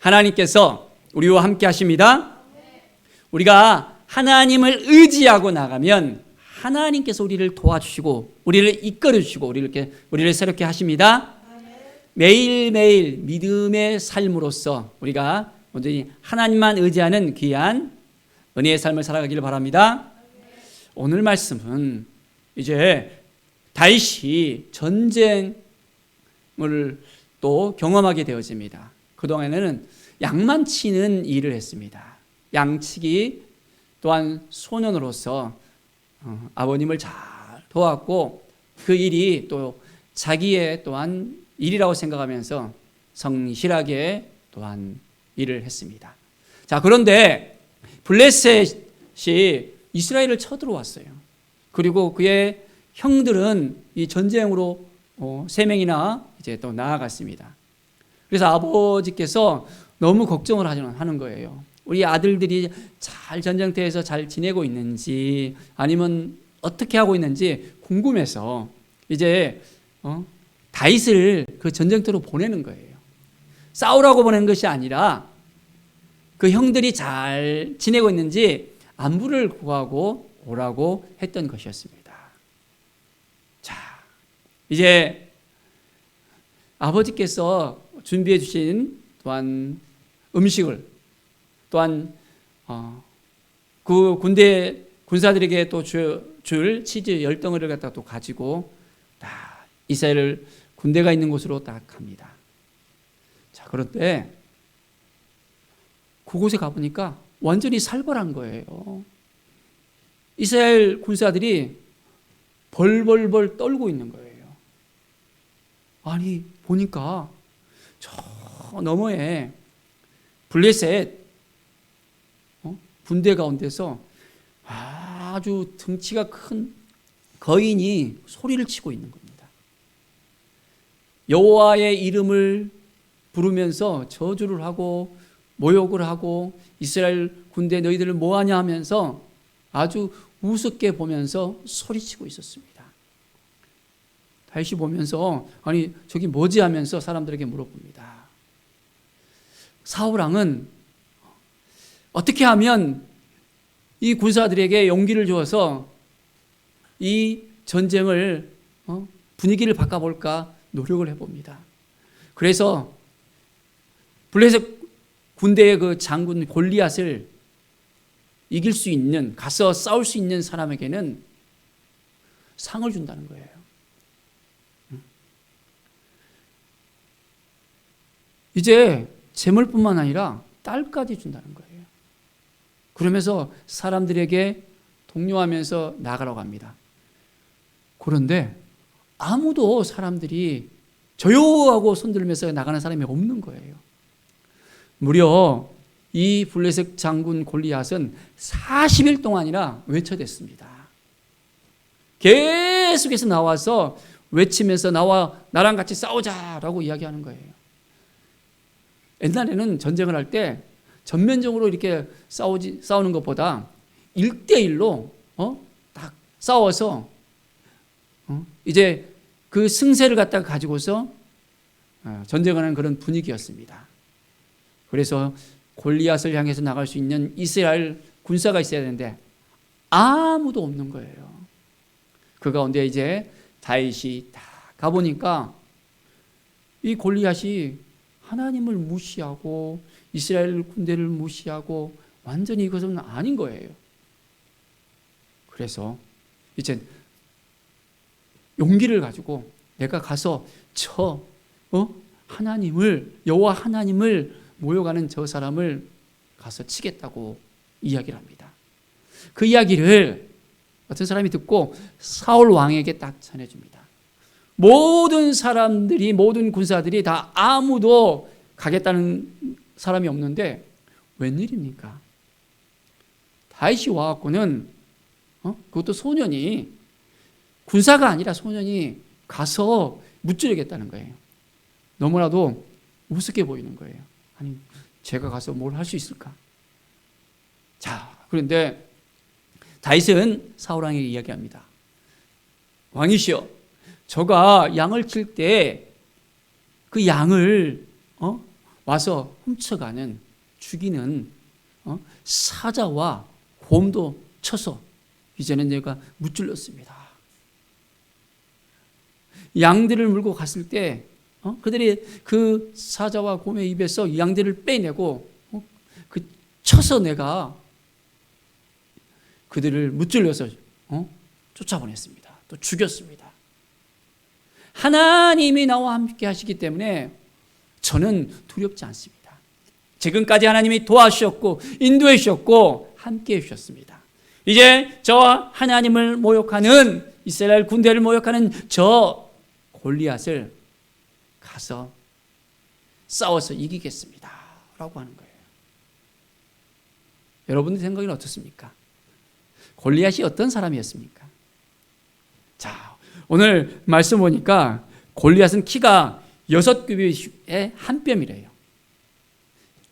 하나님께서 우리와 함께 하십니다. 우리가 하나님을 의지하고 나가면 하나님께서 우리를 도와주시고 우리를 이끌어주시고 우리를 새롭게 하십니다. 매일매일 믿음의 삶으로서 우리가 온전히 하나님만 의지하는 귀한 은혜의 삶을 살아가기를 바랍니다. 오늘 말씀은 이제 다윗이 전쟁을 또 경험하게 되어집니다. 그동안에는 양만 치는 일을 했습니다. 양치기 또한 소년으로서 아버님을 잘 도왔고 그 일이 또 자기의 또한 일이라고 생각하면서 성실하게 또한 일을 했습니다. 자, 그런데 블레셋이 이스라엘을 쳐들어왔어요. 그리고 그의 형들은 이 전쟁으로 3명이나 이제 또 나아갔습니다. 그래서 아버지께서 너무 걱정을 하는 거예요. 우리 아들들이 잘 전쟁터에서 잘 지내고 있는지 아니면 어떻게 하고 있는지 궁금해서 이제 다윗을 그 전쟁터로 보내는 거예요. 싸우라고 보낸 것이 아니라 그 형들이 잘 지내고 있는지 안부를 구하고 오라고 했던 것이었습니다. 자, 이제 아버지께서 준비해 주신 또한 음식을 또한 그 군사들에게 또 줄 치즈 10덩어리를 갖다가 또 가지고 딱 이스라엘 군대가 있는 곳으로 딱 갑니다. 자, 그런데 그곳에 가보니까 완전히 살벌한 거예요. 이스라엘 군사들이 벌벌벌 떨고 있는 거예요. 아니, 보니까 저 너머에 블레셋 군대 가운데서 아주 등치가 큰 거인이 소리를 치고 있는 겁니다. 여호와의 이름을 부르면서 저주를 하고 모욕을 하고 이스라엘 군대 너희들을 뭐하냐 하면서 아주 우습게 보면서 소리치고 있었습니다. 다윗이 보면서 아니 저기 뭐지 하면서 사람들에게 물어봅니다. 사울왕은 어떻게 하면 이 군사들에게 용기를 주어서 이 전쟁을 분위기를 바꿔볼까 노력을 해봅니다. 그래서 블레셋 군대의 그 장군 골리앗을 이길 수 있는, 가서 싸울 수 있는 사람에게는 상을 준다는 거예요. 이제 재물뿐만 아니라 딸까지 준다는 거예요. 그러면서 사람들에게 독려하면서 나가라고 합니다. 그런데 아무도 사람들이 조용하고 손들면서 나가는 사람이 없는 거예요. 무려 이 블레셋 장군 골리앗은 40일 동안이나 외쳐댔습니다. 계속해서 나와서 외치면서 나랑 같이 싸우자라고 이야기하는 거예요. 옛날에는 전쟁을 할 때 전면적으로 이렇게 싸우는 것보다 1대1로 딱 싸워서 이제 그 승세를 갖다가 가지고서 전쟁하는 그런 분위기였습니다. 그래서 골리앗을 향해서 나갈 수 있는 이스라엘 군사가 있어야 되는데 아무도 없는 거예요. 그 가운데 이제 다윗이 다 가보니까 이 골리앗이 하나님을 무시하고 이스라엘 군대를 무시하고 완전히 이것은 아닌 거예요. 그래서 이제 용기를 가지고 내가 가서 여호와 하나님을 모여가는 저 사람을 가서 치겠다고 이야기를 합니다. 그 이야기를 어떤 사람이 듣고 사울 왕에게 딱 전해줍니다. 모든 사람들이, 모든 군사들이 다 아무도 가겠다는 사람이 없는데 웬일입니까? 다윗이 와갖고는 그것도 소년이, 군사가 아니라 소년이 가서 무찌르겠다는 거예요. 너무나도 우습게 보이는 거예요. 아니, 제가 가서 뭘 할 수 있을까? 자, 그런데 다윗은 사울 왕에게 이야기합니다. 왕이시여, 저가 양을 칠 때 그 양을 와서 훔쳐가는, 죽이는 사자와 곰도 쳐서 이제는 내가 무찔렀습니다. 양들을 물고 갔을 때 그들이 그 사자와 곰의 입에서 양들을 빼내고 쳐서 내가 그들을 무찔러서 쫓아보냈습니다. 또 죽였습니다. 하나님이 나와 함께 하시기 때문에 저는 두렵지 않습니다. 지금까지 하나님이 도와주셨고 인도해 주셨고 함께 해 주셨습니다. 이제 저와 하나님을 모욕하는, 이스라엘 군대를 모욕하는 저 골리앗을 가서 싸워서 이기겠습니다 라고 하는 거예요. 여러분들 생각은 어떻습니까? 골리앗이 어떤 사람이었습니까? 자, 오늘 말씀 보니까 골리앗은 키가 6규빗의 한 뼘이래요.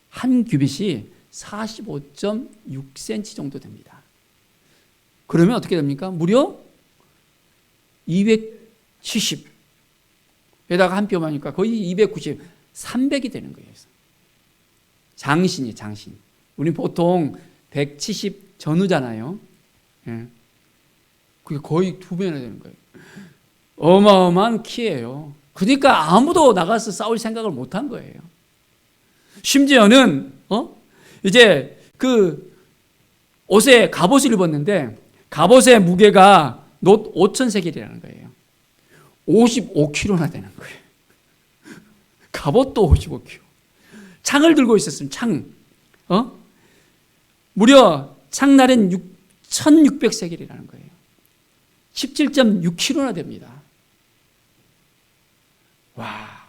한 규빗이 45.6cm 정도 됩니다. 그러면 어떻게 됩니까? 무려 270에다가 한 뼘 하니까 거의 290, 300이 되는 거예요. 장신이 장신. 우리 보통 170 전후잖아요. 예. 그게 거의 2배나 되는 거예요. 어마어마한 키예요. 그러니까 아무도 나가서 싸울 생각을 못 한 거예요. 심지어는 이제 그 옷에 갑옷을 입었는데 갑옷의 무게가 놋 5,000세겔이라는 거예요. 55kg나 되는 거예요. 갑옷도 55kg. 창을 들고 있었으면 창. 무려 창날은 1,600세겔이라는 거예요. 17.6kg나 됩니다. 와.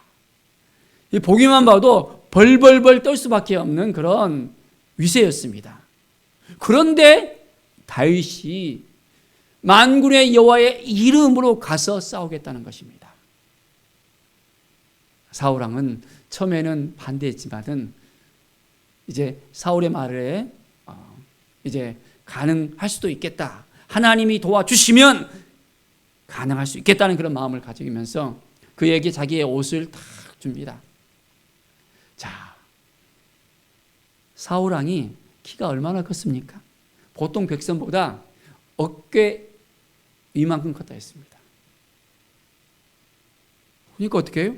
이 보기만 봐도 벌벌벌 떨 수밖에 없는 그런 위세였습니다. 그런데 다윗이 만군의 여호와의 이름으로 가서 싸우겠다는 것입니다. 사울왕은 처음에는 반대했지만은 이제 사울의 말에 이제 가능할 수도 있겠다. 하나님이 도와주시면 가능할 수 있겠다는 그런 마음을 가지면서 그에게 자기의 옷을 딱 줍니다. 자, 사울왕이 키가 얼마나 컸습니까? 보통 백성보다 어깨 위만큼 컸다 했습니다. 그러니까 어떻게 해요?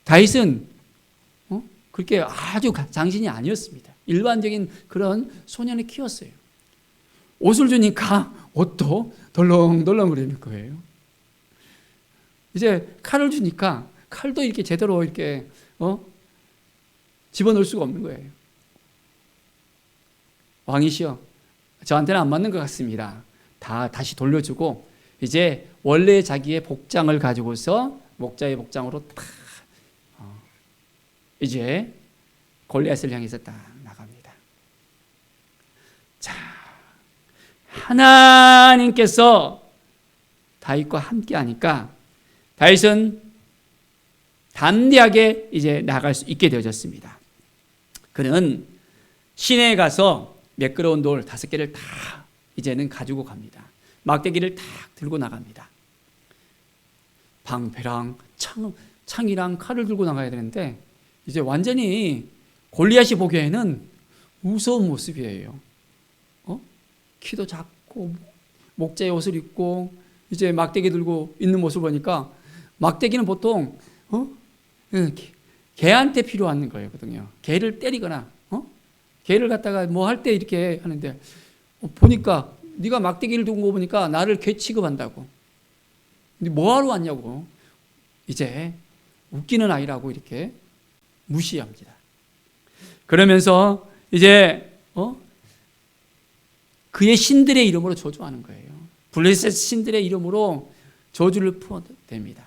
다윗은 그렇게 아주 장신이 아니었습니다. 일반적인 그런 소년의 키였어요. 옷을 주니까 옷도 덜렁덜렁 거리는 거예요. 이제 칼을 주니까 칼도 이렇게 제대로 이렇게 집어넣을 수가 없는 거예요. 왕이시여, 저한테는 안 맞는 것 같습니다. 다시 돌려주고 이제 원래 자기의 복장을 가지고서 목자의 복장으로 딱 이제 골리앗을 향해서 딱 나갑니다. 자, 하나님께서 다윗과 함께 하니까 다윗은 담대하게 이제 나갈 수 있게 되어졌습니다. 그는 시내에 가서 매끄러운 돌 5개를 다 이제는 가지고 갑니다. 막대기를 딱 들고 나갑니다. 방패랑 창이랑 칼을 들고 나가야 되는데 이제 완전히 골리앗이 보기에는 무서운 모습이에요. 키도 작고 목자의 옷을 입고 이제 막대기 들고 있는 모습을 보니까 막대기는 보통 개한테 필요한 거거든요. 개를 때리거나 개를 갖다가 뭐 할 때 이렇게 하는데 보니까 네가 막대기를 들고 거 보니까 나를 개 취급한다고. 근데 뭐하러 왔냐고. 이제 웃기는 아이라고 이렇게 무시합니다. 그러면서 이제 그의 신들의 이름으로 저주하는 거예요. 블레셋 신들의 이름으로 저주를 풀어댑니다.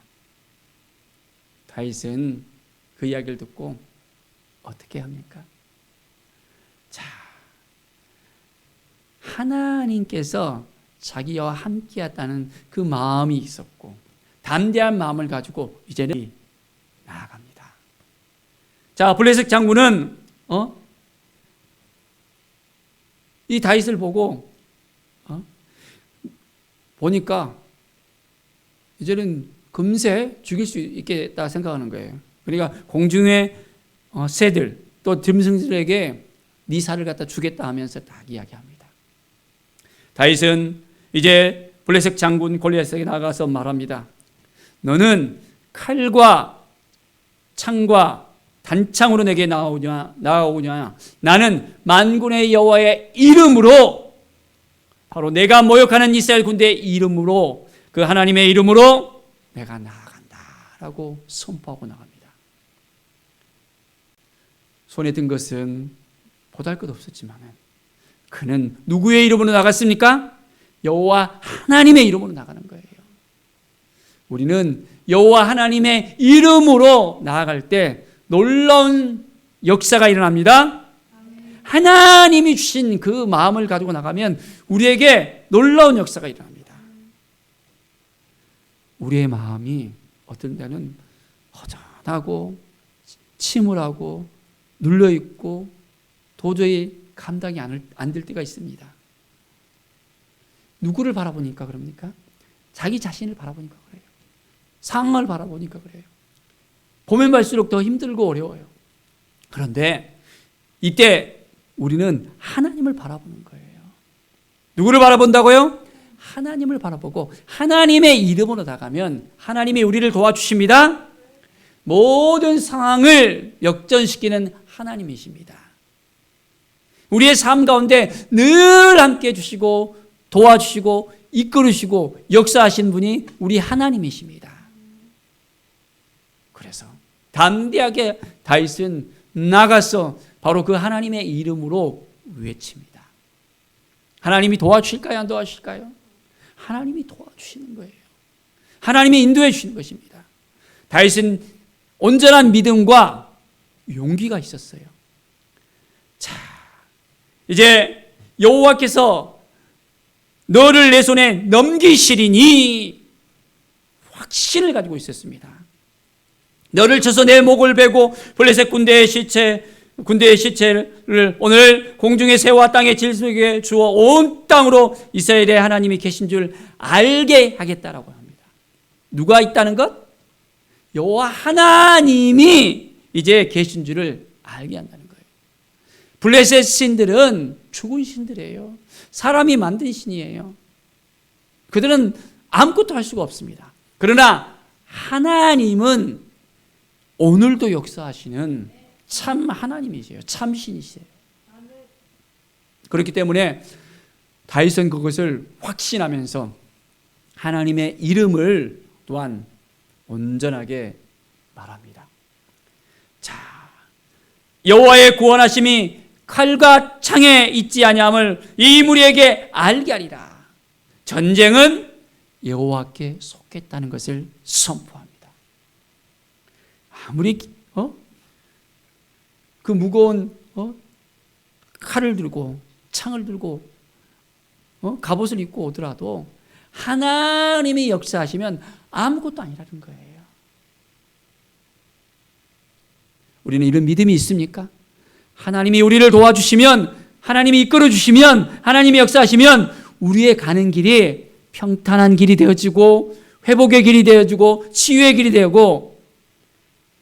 다윗은 그 이야기를 듣고 어떻게 합니까? 자, 하나님께서 자기와 함께했다는 그 마음이 있었고 담대한 마음을 가지고 이제는 나아갑니다. 자, 블레셋 장군은 이 다윗을 보고 보니까 이제는 금세 죽일 수 있겠다 생각하는 거예요. 그러니까 공중의 새들 또 짐승들에게 네 살을 갖다 주겠다 하면서 딱 이야기합니다. 다윗은 이제 블레셋 장군 골리앗에게 나가서 말합니다. 너는 칼과 창과 단창으로 내게 나오냐. 나는 만군의 여호와의 이름으로, 바로 내가 모욕하는 이스라엘 군대의 이름으로, 그 하나님의 이름으로 내가 나아간다 라고 선포하고 나갑니다. 손에 든 것은 보잘것없었지만 그는 누구의 이름으로 나갔습니까? 여호와 하나님의 이름으로 나가는 거예요. 우리는 여호와 하나님의 이름으로 나아갈 때 놀라운 역사가 일어납니다. 하나님이 주신 그 마음을 가지고 나가면 우리에게 놀라운 역사가 일어납니다. 우리의 마음이 어떤 때는 허전하고 침울하고 눌려있고 도저히 감당이 안 될 때가 있습니다. 누구를 바라보니까 그럽니까? 자기 자신을 바라보니까 그래요. 상황을 바라보니까 그래요. 보면 갈수록 더 힘들고 어려워요. 그런데 이때 우리는 하나님을 바라보는 거예요. 누구를 바라본다고요? 하나님을 바라보고 하나님의 이름으로 나가면 하나님이 우리를 도와주십니다. 모든 상황을 역전시키는 하나님이십니다. 우리의 삶 가운데 늘 함께 해주시고 도와주시고 이끌으시고 역사하신 분이 우리 하나님이십니다. 그래서 담대하게 다윗은 나가서 바로 그 하나님의 이름으로 외칩니다. 하나님이 도와주실까요? 안 도와주실까요? 하나님이 도와주시는 거예요. 하나님이 인도해 주시는 것입니다. 다윗은 온전한 믿음과 용기가 있었어요. 자, 이제 여호와께서 너를 내 손에 넘기시리니 확신을 가지고 있었습니다. 너를 쳐서 내 목을 베고 블레셋 군대의 시체를 오늘 공중의 새와 땅의 질서에게 주어 온 땅으로 이스라엘의 하나님이 계신 줄 알게 하겠다라고 합니다. 누가 있다는 것? 여호와 하나님이 이제 계신 줄을 알게 한다는 거예요. 블레셋 신들은 죽은 신들이에요. 사람이 만든 신이에요. 그들은 아무것도 할 수가 없습니다. 그러나 하나님은 오늘도 역사하시는 참 하나님이세요. 참 신이세요. 그렇기 때문에 다윗은 그것을 확신하면서 하나님의 이름을 또한 온전하게 말합니다. 자, 여호와의 구원하심이 칼과 창에 있지 아니함을 이 무리에게 알게 하리라. 전쟁은 여호와께 속했다는 것을 선포합니다. 아무리 그 무거운 칼을 들고 창을 들고 갑옷을 입고 오더라도 하나님이 역사하시면 아무것도 아니라는 거예요. 우리는 이런 믿음이 있습니까? 하나님이 우리를 도와주시면, 하나님이 이끌어주시면, 하나님이 역사하시면 우리의 가는 길이 평탄한 길이 되어지고 회복의 길이 되어지고 치유의 길이 되고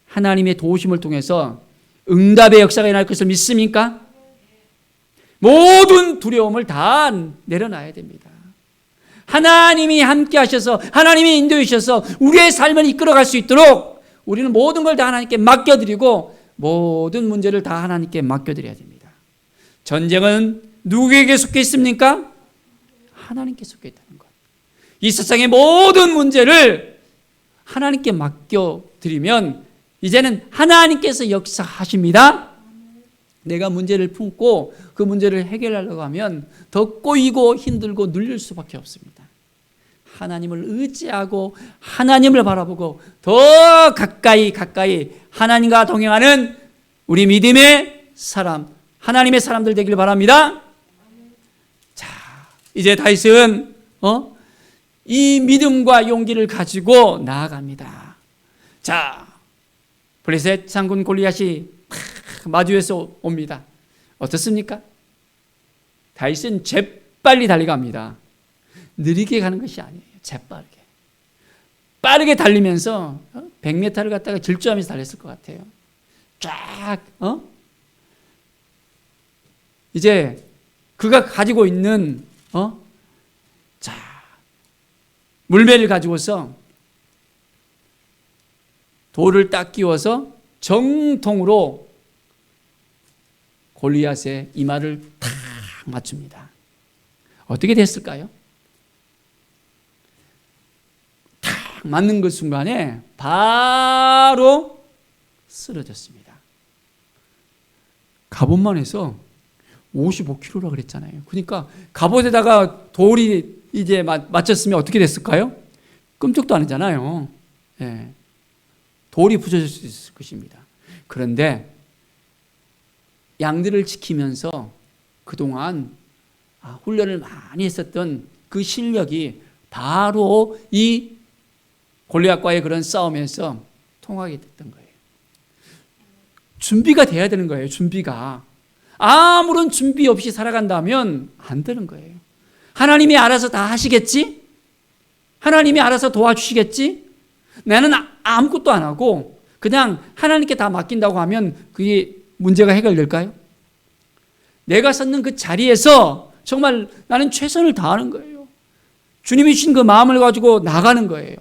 하나님의 도우심을 통해서 응답의 역사가 일어날 것을 믿습니까? 모든 두려움을 다 내려놔야 됩니다. 하나님이 함께 하셔서 하나님이 인도해 주셔서 우리의 삶을 이끌어갈 수 있도록 우리는 모든 걸 다 하나님께 맡겨드리고 모든 문제를 다 하나님께 맡겨드려야 됩니다. 전쟁은 누구에게 속해 있습니까? 하나님께 속해 있다는 것. 이 세상의 모든 문제를 하나님께 맡겨드리면 이제는 하나님께서 역사하십니다. 내가 문제를 품고 그 문제를 해결하려고 하면 더 꼬이고 힘들고 눌릴 수밖에 없습니다. 하나님을 의지하고 하나님을 바라보고 더 가까이 하나님과 동행하는 우리 믿음의 사람, 하나님의 사람들 되길 바랍니다. 자, 이제 다윗은 이 믿음과 용기를 가지고 나아갑니다. 자, 블레셋 장군 골리앗이 마주해서 옵니다. 어떻습니까? 다윗은 재빨리 달려갑니다. 느리게 가는 것이 아니에요. 재빠르게. 빠르게 달리면서 100m를 갖다가 질주하면서 달렸을 것 같아요. 쫙, 이제 그가 가지고 있는, 자, 물매를 가지고서 돌을 딱 끼워서 정통으로 골리앗의 이마를 탁 맞춥니다. 어떻게 됐을까요? 탁 맞는 그 순간에 바로 쓰러졌습니다. 갑옷만 해서 55kg라 그랬잖아요. 그러니까 갑옷에다가 돌이 이제 맞췄으면 어떻게 됐을까요? 끔찍도 안 하잖아요. 예. 돌이 부서질 수 있을 것입니다. 그런데 양들을 지키면서 그동안 훈련을 많이 했었던 그 실력이 바로 이 골리앗과의 그런 싸움에서 통하게 됐던 거예요. 준비가 돼야 되는 거예요. 준비가. 아무런 준비 없이 살아간다면 안 되는 거예요. 하나님이 알아서 다 하시겠지? 하나님이 알아서 도와주시겠지? 나는 아무것도 안 하고 그냥 하나님께 다 맡긴다고 하면 그게 문제가 해결될까요? 내가 섰는 그 자리에서 정말 나는 최선을 다하는 거예요. 주님이 주신 그 마음을 가지고 나가는 거예요.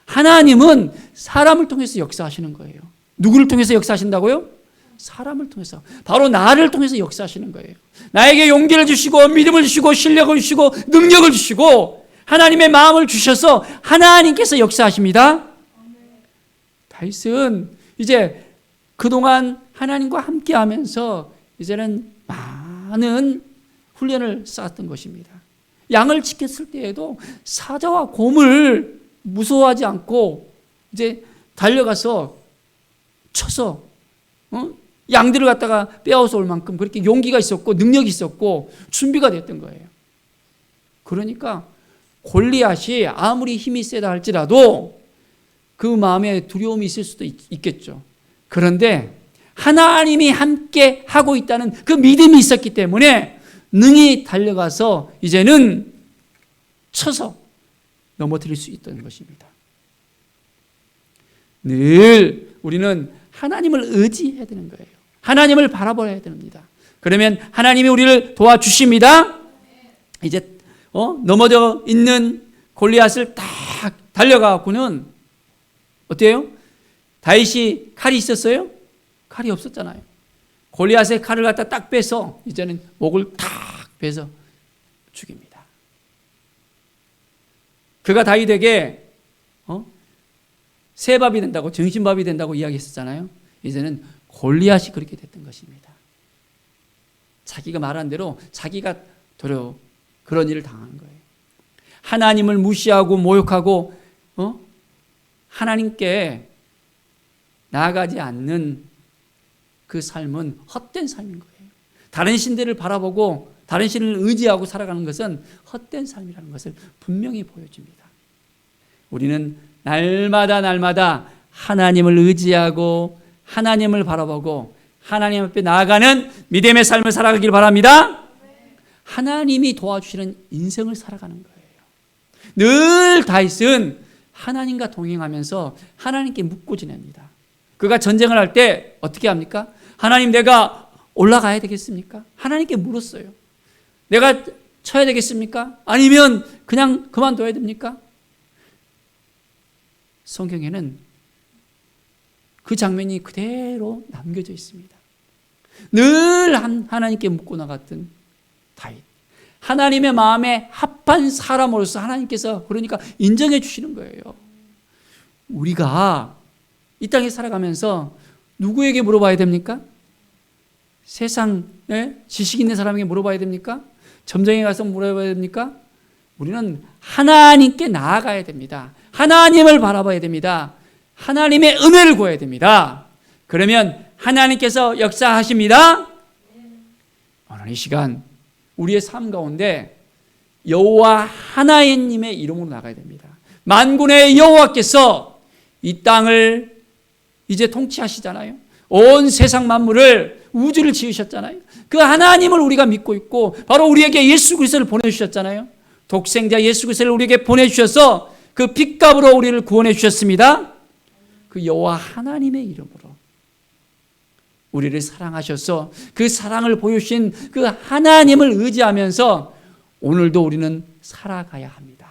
하나님은 사람을 통해서 역사하시는 거예요. 누구를 통해서 역사하신다고요? 사람을 통해서. 바로 나를 통해서 역사하시는 거예요. 나에게 용기를 주시고 믿음을 주시고 실력을 주시고 능력을 주시고 하나님의 마음을 주셔서 하나님께서 역사하십니다. 다윗은 이제 그동안 하나님과 함께 하면서 이제는 많은 훈련을 쌓았던 것입니다. 양을 지켰을 때에도 사자와 곰을 무서워하지 않고 이제 달려가서 쳐서 양들을 갖다가 빼앗아 올 만큼 그렇게 용기가 있었고 능력이 있었고 준비가 됐던 거예요. 그러니까 골리앗이 아무리 힘이 세다 할지라도 그 마음에 두려움이 있을 수도 있겠죠. 그런데 하나님이 함께 하고 있다는 그 믿음이 있었기 때문에 능히 달려가서 이제는 쳐서 넘어뜨릴 수 있다는 것입니다. 늘 우리는 하나님을 의지해야 되는 거예요. 하나님을 바라봐야 됩니다. 그러면 하나님이 우리를 도와주십니다. 이제 넘어져 있는 골리앗을 딱 달려가고는 어때요? 다윗이 칼이 있었어요? 칼이 없었잖아요. 골리앗의 칼을 갖다 딱 빼서 이제는 목을 탁 빼서 죽입니다. 그가 다윗에게 새밥이 된다고 정신밥이 된다고 이야기했었잖아요. 이제는 골리앗이 그렇게 됐던 것입니다. 자기가 말한 대로 자기가 도려 그런 일을 당한 거예요. 하나님을 무시하고 모욕하고 하나님께 나아가지 않는 그 삶은 헛된 삶인 거예요. 다른 신들을 바라보고 다른 신을 의지하고 살아가는 것은 헛된 삶이라는 것을 분명히 보여줍니다. 우리는 날마다 하나님을 의지하고 하나님을 바라보고 하나님 앞에 나아가는 믿음의 삶을 살아가길 바랍니다. 하나님이 도와주시는 인생을 살아가는 거예요. 늘 다윗은 하나님과 동행하면서 하나님께 묻고 지냅니다. 그가 전쟁을 할 때 어떻게 합니까? 하나님, 내가 올라가야 되겠습니까? 하나님께 물었어요. 내가 쳐야 되겠습니까? 아니면 그냥 그만둬야 됩니까? 성경에는 그 장면이 그대로 남겨져 있습니다. 늘 하나님께 묻고 나갔던 다윗. 하나님의 마음에 합한 사람으로서 하나님께서 그러니까 인정해 주시는 거예요. 우리가 이 땅에 살아가면서 누구에게 물어봐야 됩니까? 세상에 지식 있는 사람에게 물어봐야 됩니까? 점쟁이 가서 물어봐야 됩니까? 우리는 하나님께 나아가야 됩니다. 하나님을 바라봐야 됩니다. 하나님의 은혜를 구해야 됩니다. 그러면 하나님께서 역사하십니다. 오늘 이 시간 우리의 삶 가운데 여호와 하나님의 이름으로 나가야 됩니다. 만군의 여호와께서 이 땅을 이제 통치하시잖아요. 온 세상 만물을 우주를 지으셨잖아요. 그 하나님을 우리가 믿고 있고 바로 우리에게 예수 그리스도를 보내주셨잖아요. 독생자 예수 그리스도를 우리에게 보내주셔서 그 핏값으로 우리를 구원해 주셨습니다. 그 여호와 하나님의 이름으로 우리를 사랑하셔서 그 사랑을 보여주신 그 하나님을 의지하면서 오늘도 우리는 살아가야 합니다.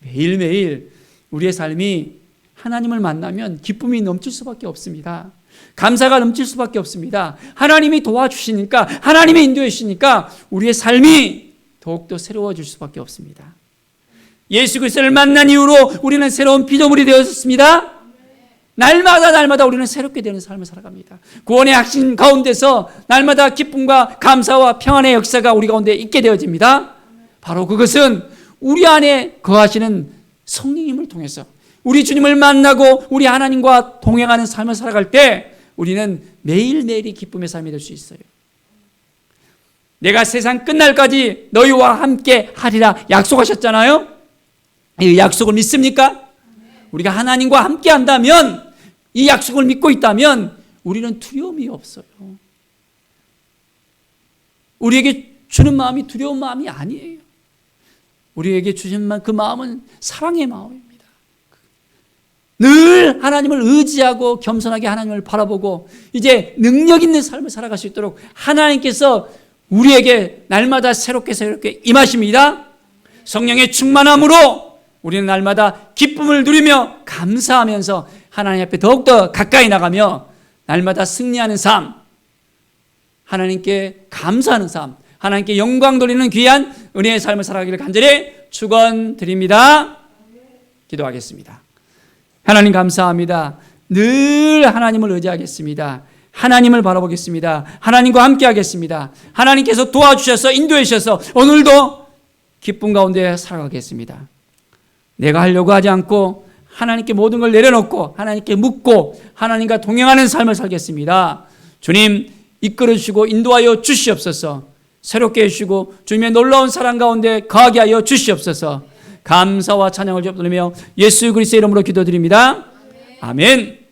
매일매일 우리의 삶이 하나님을 만나면 기쁨이 넘칠 수밖에 없습니다. 감사가 넘칠 수밖에 없습니다. 하나님이 도와주시니까, 하나님이 인도해 주시니까 우리의 삶이 더욱더 새로워질 수밖에 없습니다. 예수 그리스도를 만난 이후로 우리는 새로운 피조물이 되었습니다. 날마다 우리는 새롭게 되는 삶을 살아갑니다. 구원의 확신 가운데서 날마다 기쁨과 감사와 평안의 역사가 우리 가운데 있게 되어집니다. 바로 그것은 우리 안에 거하시는 성령님을 통해서 우리 주님을 만나고 우리 하나님과 동행하는 삶을 살아갈 때 우리는 매일매일이 기쁨의 삶이 될 수 있어요. 내가 세상 끝날까지 너희와 함께 하리라 약속하셨잖아요. 이 약속을 믿습니까? 우리가 하나님과 함께 한다면, 이 약속을 믿고 있다면 우리는 두려움이 없어요. 우리에게 주는 마음이 두려운 마음이 아니에요. 우리에게 주신 그 마음은 사랑의 마음입니다. 늘 하나님을 의지하고 겸손하게 하나님을 바라보고 이제 능력 있는 삶을 살아갈 수 있도록 하나님께서 우리에게 날마다 새롭게 임하십니다. 성령의 충만함으로 우리는 날마다 기쁨을 누리며 감사하면서 하나님 앞에 더욱더 가까이 나가며 날마다 승리하는 삶, 하나님께 감사하는 삶, 하나님께 영광 돌리는 귀한 은혜의 삶을 살아가기를 간절히 축원드립니다. 기도하겠습니다. 하나님 감사합니다. 늘 하나님을 의지하겠습니다. 하나님을 바라보겠습니다. 하나님과 함께 하겠습니다. 하나님께서 도와주셔서 인도해 주셔서 오늘도 기쁨 가운데 살아가겠습니다. 내가 하려고 하지 않고 하나님께 모든 걸 내려놓고 하나님께 묻고 하나님과 동행하는 삶을 살겠습니다. 주님 이끌어 주시고 인도하여 주시옵소서. 새롭게 해주시고 주님의 놀라운 사랑 가운데 거하게 하여 주시옵소서. 감사와 찬양을 드리며 예수 그리스도의 이름으로 기도드립니다. 아멘.